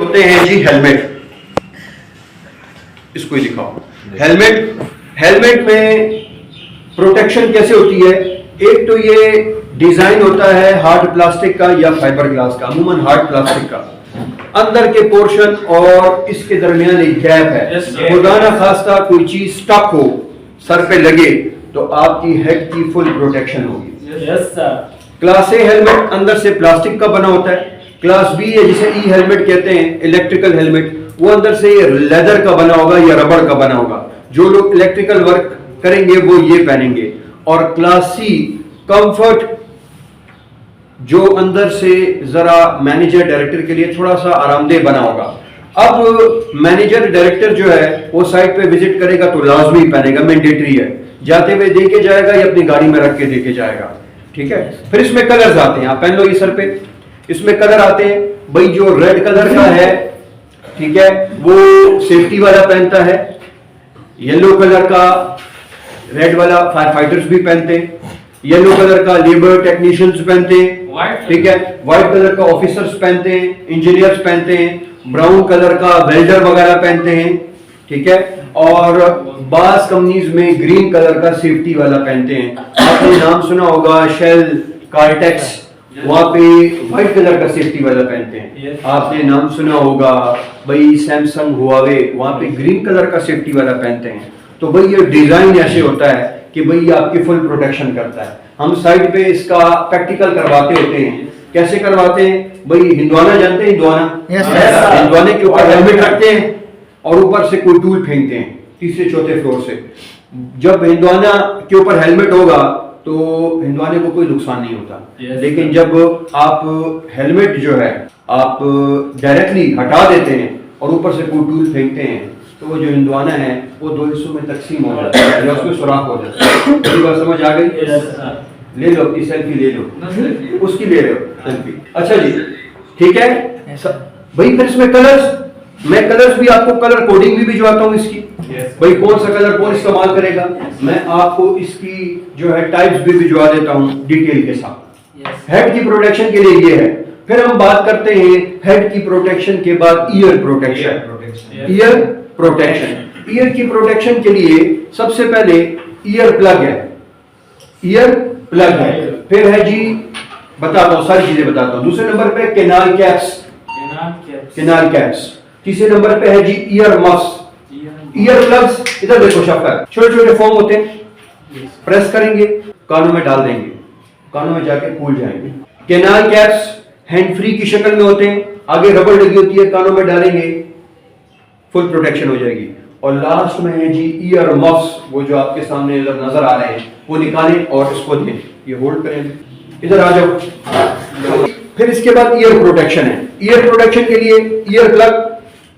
होते हैं जी हेलमेट, इसको ही दिखाओ। हेलमेट में प्रोटेक्शन कैसे होती है? एक तो ये डिजाइन होता है हार्ड प्लास्टिक का या फाइबर ग्लास का, अमूमन हार्ड प्लास्टिक का। अंदर के पोर्शन और इसके दरमियान एक गैप है, खुदा ना खास्ता कोई चीज स्टक हो, सर पे लगे तो आपकी हेड की फुल प्रोटेक्शन होगी। क्लास ए हेलमेट अंदर से प्लास्टिक का बना होता है। क्लास बी है जिसे ई हेलमेट कहते हैं, इलेक्ट्रिकल हेलमेट, वो अंदर से लेदर का बना होगा या रबर का बना होगा। जो लोग इलेक्ट्रिकल वर्क करेंगे वो ये पहनेंगे। और क्लास सी कंफर्ट, जो अंदर से जरा मैनेजर डायरेक्टर के लिए थोड़ा सा आरामदेह बना होगा। अब मैनेजर डायरेक्टर जो है वो साइट पे विजिट करेगा तो लाजमी पहनेगा, मैंडेटरी है। जाते हुए दे के जाएगा या अपनी गाड़ी में रख के दे के जाएगा, ठीक है। फिर इसमें कलर्स आते हैं, आप पहन लो ये सर पे। इसमें कलर आते हैं भाई, जो रेड कलर का है, ठीक है, वो सेफ्टी वाला पहनता है। येलो कलर का, रेड वाला फायर फाइटर्स भी पहनते हैं। येलो कलर का लेबर टेक्नीशियंस पहनते हैं, ठीक है। व्हाइट कलर का ऑफिसर्स पहनते हैं, इंजीनियर्स पहनते हैं। ब्राउन कलर का वेल्डर वगैरह पहनते हैं, ठीक है। और बास कंपनीज में ग्रीन कलर का सेफ्टी वाला पहनते हैं। आपने नाम सुना होगा शेल, कार्टेक्स, वहां पे व्हाइट कलर का सेफ्टी वाला पहनते हैं। आपने नाम सुना होगा भाई सैमसंग, हुआवे, वहां पे ग्रीन कलर का सेफ्टी वाला पहनते हैं। तो भाई ये डिजाइन ऐसे होता है कि भाई ये आपकी फुल प्रोटेक्शन करता है। हम साइड पे इसका प्रैक्टिकल करवाते होते हैं। कैसे करवाते हैं भाई? हिंदवाना जानते हैं? हिंदवाना, हिंदवाने के ऊपर हेलमेट रखते हैं और ऊपर से कोई टूल फेंकते हैं तीसरे चौथे फ्लोर से। जब हिंदवाना के ऊपर हेलमेट होगा तो हिंदवाने को कोई नुकसान नहीं होता। लेकिन जब आप हेलमेट जो है आप डायरेक्टली हटा देते हैं और ऊपर से कोई टूल फेंकते हैं तो वो जो हिंदवाना है वो दो हिस्सों में तकसीम हो जाता है या उसमें सुराख हो जाता है। ये बात समझ आ गई? ले लो अपनी सेल्फी, ले लो उसकी, ले लो सेल्फी। अच्छा जी, ठीक है भाई। फिर इसमें कलर्स, मैं कलर्स भी आपको कलर कोडिंग भी भिजवाता हूँ इसकी। भाई कौन सा कलर कौन इस्तेमाल करेगा, मैं आपको इसकी जो है टाइप्स भी भिजवा देता हूँ डिटेल के साथ। हेड की प्रोटेक्शन के लिए ये है। फिर हम बात करते हैं हेड की प्रोटेक्शन के बाद year protection. Year protection, year की प्रोटेक्शन के लिए सबसे पहले ईयर प्लग है, ईयर प्लग है। फिर है जी, बताता हूँ सारी चीजें बताता हूँ। दूसरे नंबर पे कैनाल कैप्स, कैनाल कैप्स। तीसरे नंबर पे है जी ईयर मफ्स, ईयर प्लग्स। इधर देखो शफर, छोटे छोटे फॉर्म होते हैं, प्रेस करेंगे कानों में डाल देंगे, कानों में जाके फूल जाएंगे। कैनाल कैप्स हैंड फ्री की शक्ल में होते हैं, आगे रबड़ लगी होती है, कानों में डालेंगे फुल प्रोटेक्शन हो जाएगी। और लास्ट में है जी ईयर मफ्स, वो जो आपके सामने नजर आ रहे हैं, वो निकालें और इसको दें, ये होल्ड करें। इधर आ जाओ। फिर इसके बाद ईयर प्रोटेक्शन है। ईयर प्रोटेक्शन के लिए ear plug,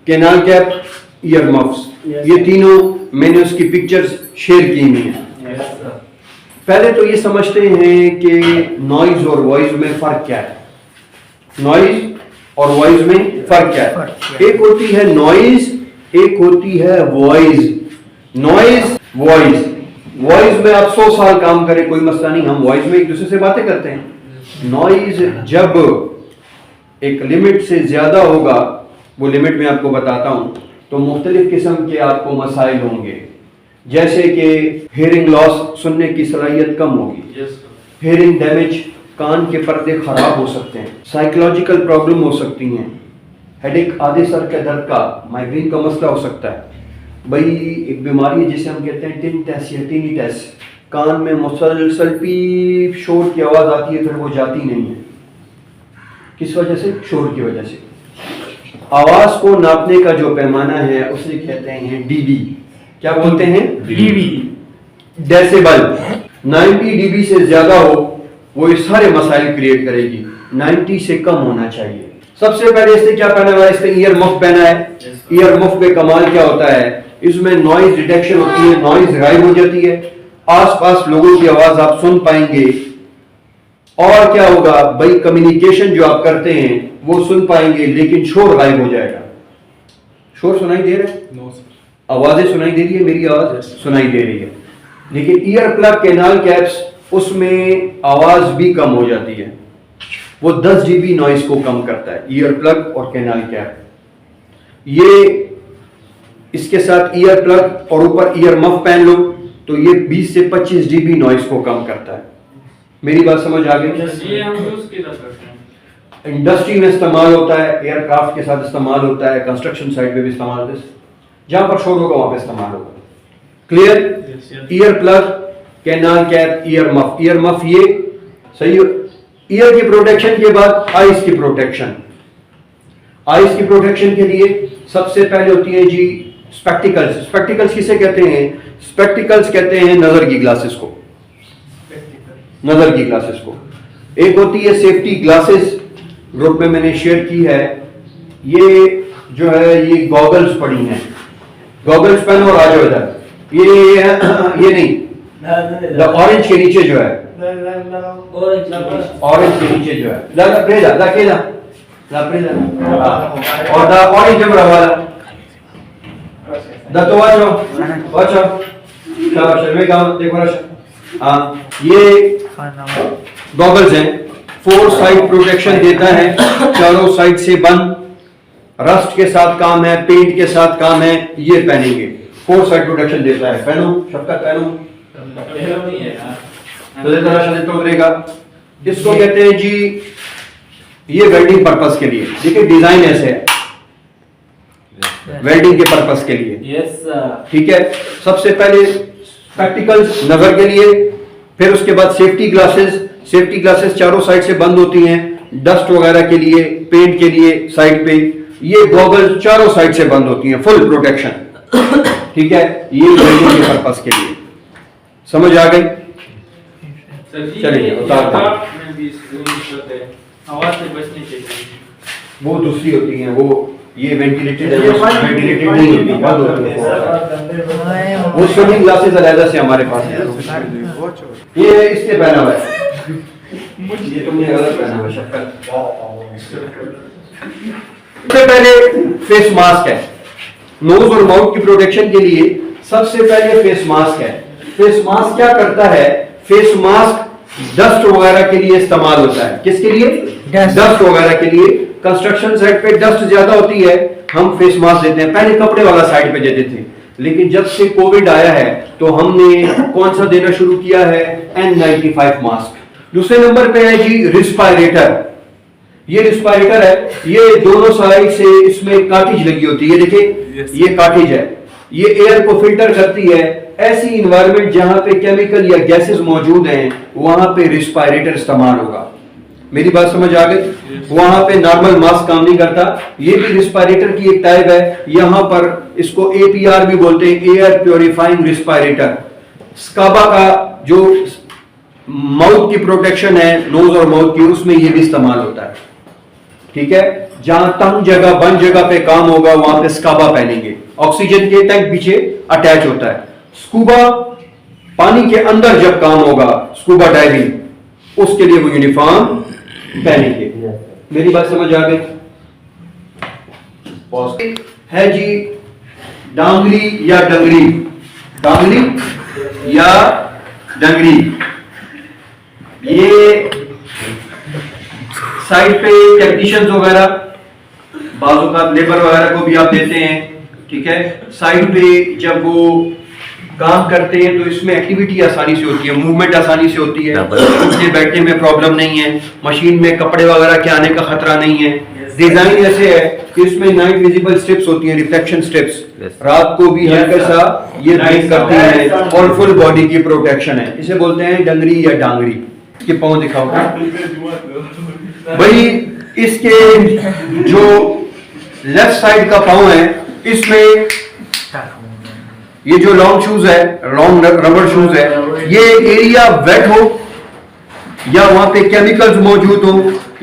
canal cap, year muffs, ये तीनों मैंने उसकी पिक्चर्स शेयर की हुई हैं। पहले तो ये समझते हैं कि नॉइज और वॉइस में फर्क क्या है। नॉइज और वॉइस में फर्क क्या है? एक होती है नॉइज, एक होती है वॉइस। Noise, voice. वॉइस में आप 100 साल काम करें कोई मसला नहीं, हम वॉइस में एक दूसरे से बातें करते हैं। नॉइज जब एक लिमिट से ज्यादा होगा, वो लिमिट में आपको बताता हूं, तो मुख्तलिफ किस्म के आपको मसाइल होंगे। जैसे कि हियरिंग लॉस, सुनने की सलाहियत कम होगी। हियरिंग डैमेज, कान के पर्दे खराब हो सकते हैं। साइकोलॉजिकल प्रॉब्लम हो सकती हैं। हेडेक, आधे सर के दर्द का, माइग्रेन का मसला हो सकता है। भाई एक बीमारी है जिसे हम कहते हैं टिनिटस या टिनिटस, कान में मुसलसल पीप शोर की आवाज आती है, फिर वो जाती नहीं है। किस वजह से? शोर की वजह से। आवाज को नापने का जो पैमाना है उसे कहते हैं डीबी। क्या बोलते हैं? DB, decibel. 90 डीबी से ज्यादा हो वो ये सारे मसाइल क्रिएट करेगी, 90 से कम होना चाहिए। सबसे पहले इसने क्या पहना हुआ है? इसने ईयर मफ पहना है। ईयर मफ में कमाल क्या होता है? इसमें नॉइज डिटेक्शन होती है, नॉइज गायब हो जाती है, आसपास लोगों की आवाज आप सुन पाएंगे। और क्या होगा भाई? कम्युनिकेशन जो आप करते हैं वो सुन पाएंगे, लेकिन शोर गायब हो जाएगा। शोर सुनाई दे रहा है? No sir. आवाजें सुनाई दे रही है? मेरी आवाज सुनाई दे रही है। लेकिन ईयर प्लग, कैनाल कैप्स, उसमें आवाज भी कम हो जाती है। वो 10 dB नॉइज को कम करता है, ईयर प्लग और कैनाल कैप। ये इसके साथ ईयर प्लग और ऊपर ईयर मफ पहन लो तो ये 20 से 25 dB नॉइस को कम करता है। मेरी बात समझ आ गई? ये हम यूज किधर करते हैं? इंडस्ट्री में इस्तेमाल होता है, एयरक्राफ्ट के साथ इस्तेमाल होता है, कंस्ट्रक्शन साइट पे भी इस्तेमाल होता है, जहां पर शोर होगा वहां पे इस्तेमाल होगा। Clear? Ear plug, canal cap, year muff. Year muff ये सही। ईयर की प्रोटेक्शन के बाद आइस की प्रोटेक्शन। आइस की प्रोटेक्शन के लिए सबसे पहले होती है जी स्पेक्टिकल्स। स्पेक्टिकल्स किसे कहते हैं? स्पेक्टिकल्स कहते हैं नजर की ग्लासेस को। नजर की ग्लासेस को। एक होती है सेफ्टी ग्लासेस, ग्रुप में मैंने शेयर की है। ये जो है ये गॉगल्स पड़ी हैं, गॉगल्स पहनो और आ जाओ इधर। ये नहीं, ऑरेंज के नीचे जो है, ऑरेंज के नीचे जो है, और द ऑरेंज कैमरा वाला द तो वाचो शाबाश में काम देखो ना। हाँ, ये गॉगल्स हैं, 4 साइड प्रोटेक्शन देता है, चारों साइड से बंद, रस्ट के साथ काम है, पेंट के साथ काम है, ये पहनेंगे। 4 साइड प्रोटेक्शन देता है। पहनो शफकत, पहनो तो देगा। इसको कहते हैं जी, ये वेल्डिंग पर्पस के लिए। देखिए डिजाइन ऐसे है, वेल्डिंग के पर्पस के लिए। ठीक है। सबसे पहले स्पेक्टिकल्स नजर के लिए, फिर उसके बाद सेफ्टी ग्लासेस। सेफ्टी ग्लासेस चारों साइड से बंद होती हैं, डस्ट वगैरह के लिए, पेंट के लिए साइड पे। ये गॉगल्स चारों साइड से बंद होती हैं, फुल प्रोटेक्शन। ठीक है, ये वेल्डिंग के पर्पस के लिए। समझ आ गई? चलिए आवाज से बचने के लिए वो दूसरी होती हैं, वो ये वेंटिलेटेड है, वेंटिलेटेड नहीं होती, बंद होती है। वो स्विमिंग ग्लासेस अलग से हमारे पास है। ये इसके पहना हुआ है, ये तुमने गलत पहना हुआ शक्कर। सबसे पहले फेस मास्क है। नोज और माउथ की प्रोटेक्शन के लिए सबसे पहले फेस मास्क है। फेस मास्क क्या करता है? फेस मास्क डस्ट वगैरह के लिए इस्तेमाल होता है। किसके लिए? डस्ट वगैरह के लिए। कंस्ट्रक्शन साइट पे डस्ट ज्यादा होती है, हम फेस मास्क देते हैं। पहले कपड़े वाला साइड पे देते थे, लेकिन जब से कोविड आया है तो हमने कौन सा देना शुरू किया है? N95 mask. दूसरे नंबर पे है जी रिस्पायरेटर। ये रिस्पायरेटर है, ये दोनों साइड से इसमें कार्टिज लगी होती है। देखिए ये कार्टिज है, ये एयर को फिल्टर करती है। ऐसी इन्वायरमेंट जहां पे केमिकल या गैसेस मौजूद हैं, वहां पे रिस्पायरेटर इस्तेमाल होगा। मेरी बात समझ आ गई? वहां पे नॉर्मल मास्क काम नहीं करता। ये भी रिस्पायरेटर की एक टाइप है। यहां पर इसको APR भी बोलते हैं, एयर प्योरीफाइंग रिस्पायरेटर। स्काबा का जो माउथ की प्रोटेक्शन है, नोज और माउथ की, उसमें ये भी इस्तेमाल होता है। ठीक है। जहां तंग जगह, बंद जगह पे काम होगा, वहां पे स्काबा पहनेंगे। ऑक्सीजन के टैंक पीछे अटैच होता है। स्कूबा पानी के अंदर जब काम होगा, स्कूबा डाइविंग, उसके लिए वो यूनिफॉर्म पहनेंगे। मेरी बात समझ आ गई? है जी डांगरी या डंगरी। डांगरी या डंगरी, ये साइड पे टेक्नीशियंस वगैरह, बाजू का लेबर वगैरह को भी आप देते हैं। ठीक है। साइड पे जब वो काम करते हैं तो इसमें एक्टिविटी आसानी से होती है, मूवमेंट आसानी से होती है, उठने बैठने में प्रॉब्लम नहीं है, मशीन में कपड़े वगैरह के आने का खतरा नहीं है। डिजाइन ऐसे है कि इसमें नाइट विजिबल स्ट्रिप्स होती हैं, रिफ्लेक्शन स्ट्रिप्स, रात को भी हल्का सा ये ब्रेक करती हैं और फुल बॉडी की प्रोटेक्शन है। इसे बोलते हैं डंगरी या डांगरी। इसके पाँव दिखाओ भाई। इसके जो लेफ्ट साइड का पाँव है, इसमें ये जो लॉन्ग शूज है, लॉन्ग रबर शूज है, ये एरिया वेट हो या वहां पे केमिकल्स मौजूद हो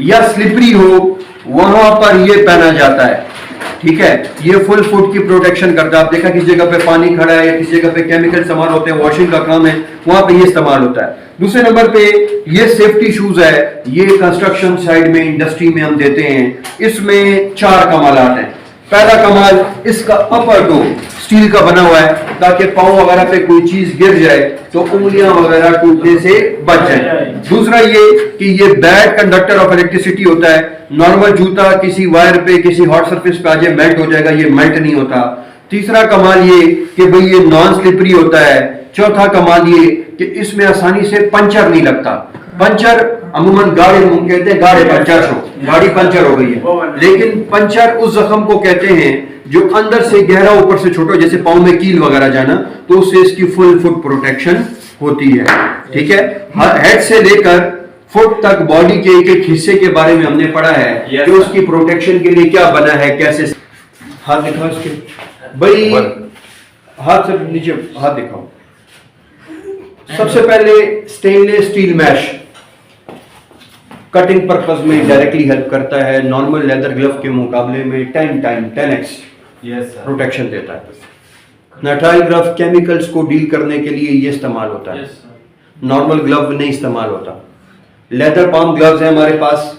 या स्लिपरी हो, वहां पर ये पहना जाता है। ठीक है। ये फुल फुट की प्रोटेक्शन करता है। आप देखा किस जगह पे पानी खड़ा है या किस जगह पे केमिकल इस्तेमाल होते हैं, वॉशिंग का काम है, वहां पे ये इस्तेमाल होता है। दूसरे नंबर पे ये सेफ्टी शूज है, ये कंस्ट्रक्शन साइड में, इंडस्ट्री में हम देते हैं। इसमें 4 कमालात हैं। पहला कमाल, इसका अपर टो स्टील का बना हुआ है, ताकि पाँव वगैरह पे कोई चीज गिर जाए तो उंगलियां वगैरह टूटने से बच जाए। दूसरा ये कि ये बैड कंडक्टर ऑफ इलेक्ट्रिसिटी होता है। नॉर्मल जूता किसी वायर पे किसी हॉट सरफेस पे आ जाए मेल्ट हो जाएगा, ये मेल्ट नहीं होता। तीसरा कमाल ये कि भाई ये नॉन स्लिपरी होता है। चौथा कमाल ये कि इसमें आसानी से पंचर नहीं लगता। पंचर अमूमन गाड़ी हम कहते हैं गाड़ी पंचर हो, गाड़ी पंचर हो गई है, लेकिन पंचर उस जख्म को कहते हैं जो अंदर से गहरा ऊपर से छोटा, जैसे पाँव में कील वगैरह जाना, तो उससे इसकी फुल फुट प्रोटेक्शन होती है। ठीक है, हेड से लेकर फुट तक बॉडी के एक एक हिस्से के बारे में हमने पढ़ा है कि उसकी प्रोटेक्शन के लिए क्या बना है, कैसे। हाथ दिखाओ इसके भाई, हाथ से नीचे हाथ दिखाओ। सबसे पहले stainless steel mesh cutting purpose में डायरेक्टली हेल्प करता है। नॉर्मल लेदर ग्लव के मुकाबले में 10x प्रोटेक्शन देता है। नाइट्राइल ग्लव केमिकल्स को डील करने के लिए ये इस्तेमाल होता है, नॉर्मल ग्लव नहीं इस्तेमाल होता। लेदर पाम ग्लव्स हैं हमारे पास,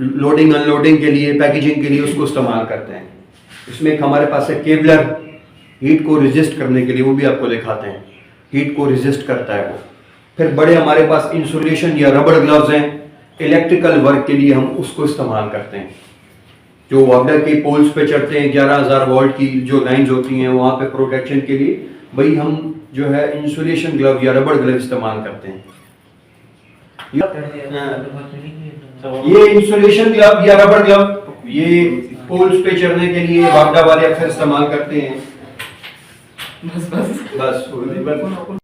लोडिंग अनलोडिंग के लिए, पैकेजिंग के लिए उसको इस्तेमाल करते हैं। इसमें एक हमारे पास है केवलर, हीट को रेजिस्ट करने के लिए, वो भी आपको दिखाते हैं, हीट को रेजिस्ट करता है वो। फिर बड़े हमारे पास इंसुलेशन या रबड़ ग्लव्स हैं, इलेक्ट्रिकल वर्क के लिए हम उसको इस्तेमाल करते हैं। जो वाटर के पोल्स पे चढ़ते हैं, 11,000 वोल्ट की जो लाइंस होती हैं, वहाँ पे प्रोटेक्शन के लिए भाई हम जो है इंसुलेशन ग्लव या रबड़ ग्लव इस्तेमाल करते हैं। ये इंसुलेशन ग्लव या रबड़ ग्लव ये पोल्स पे चढ़ने के लिए वापडा वाले अक्सर इस्तेमाल करते हैं। बस